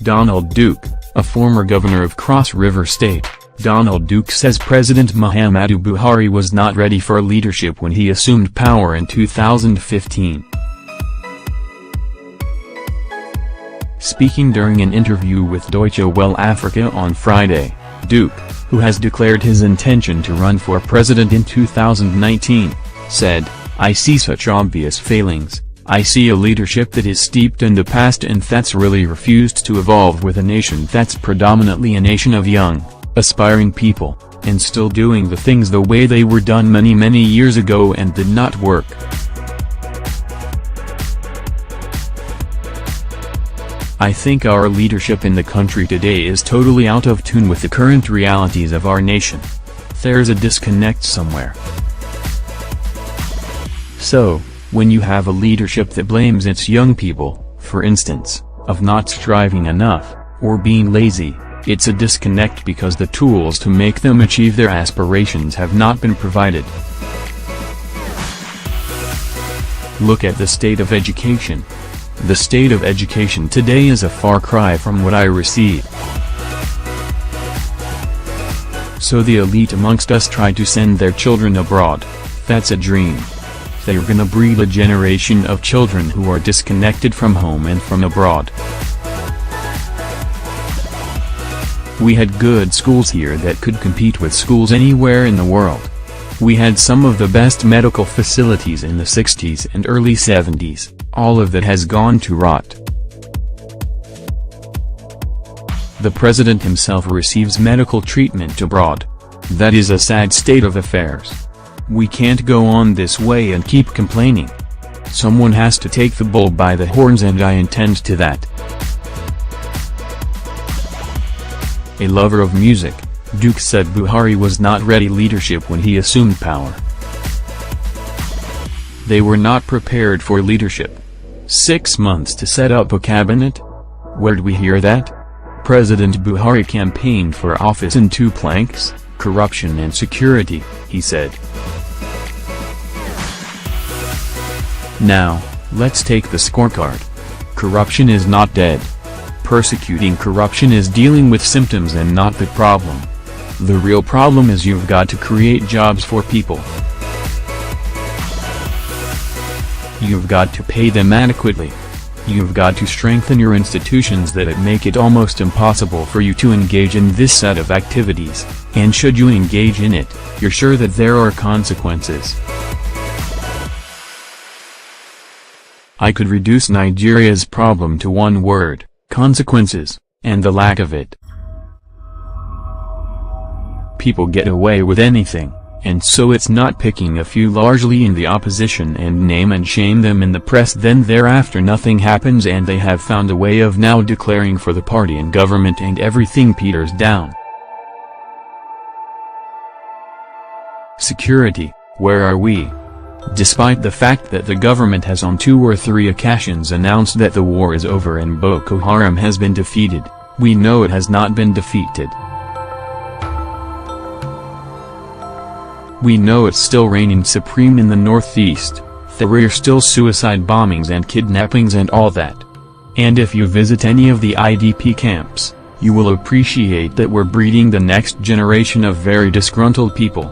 Donald Duke, a former governor of Cross River State, Donald Duke says President Muhammadu Buhari was not ready for leadership when he assumed power in 2015. Speaking during an interview with Deutsche Welle Africa on Friday, Duke, who has declared his intention to run for president in 2019, said, "I see such obvious failings. I see a leadership that is steeped in the past and that's really refused to evolve with a nation that's predominantly a nation of young, aspiring people, and still doing the things the way they were done many years ago and did not work." "I think our leadership in the country today is totally out of tune with the current realities of our nation. There's a disconnect somewhere. So, when you have a leadership that blames its young people, for instance, of not striving enough, or being lazy, it's a disconnect because the tools to make them achieve their aspirations have not been provided. Look at the state of education. The state of education today is a far cry from what I received. So the elite amongst us try to send their children abroad. That's a dream. They're gonna breed a generation of children who are disconnected from home and from abroad. We had good schools here that could compete with schools anywhere in the world. We had some of the best medical facilities in the 60s and early 70s, all of that has gone to rot. The president himself receives medical treatment abroad. That is a sad state of affairs. We can't go on this way and keep complaining. Someone has to take the bull by the horns and I intend to that." A lover of music, Duke said Buhari was not ready leadership when he assumed power. They were not prepared for leadership. 6 months to set up a cabinet? Where'd we hear that? President Buhari campaigned for office in 2 planks, corruption and security, he said. Now, let's take the scorecard. Corruption is not dead. Persecuting corruption is dealing with symptoms and not the problem. The real problem is you've got to create jobs for people. You've got to pay them adequately. You've got to strengthen your institutions that make it almost impossible for you to engage in this set of activities, and should you engage in it, you're sure that there are consequences. I could reduce Nigeria's problem to one word: consequences, and the lack of it. People get away with anything, and so it's not picking a few largely in the opposition and name and shame them in the press, then thereafter nothing happens and they have found a way of now declaring for the party and government and everything peters down. Security, where are we? Despite the fact that the government has on 2 or 3 occasions announced that the war is over and Boko Haram has been defeated, we know it has not been defeated. We know it's still reigning supreme in the northeast. There are still suicide bombings and kidnappings and all that. And if you visit any of the IDP camps, you will appreciate that we're breeding the next generation of very disgruntled people.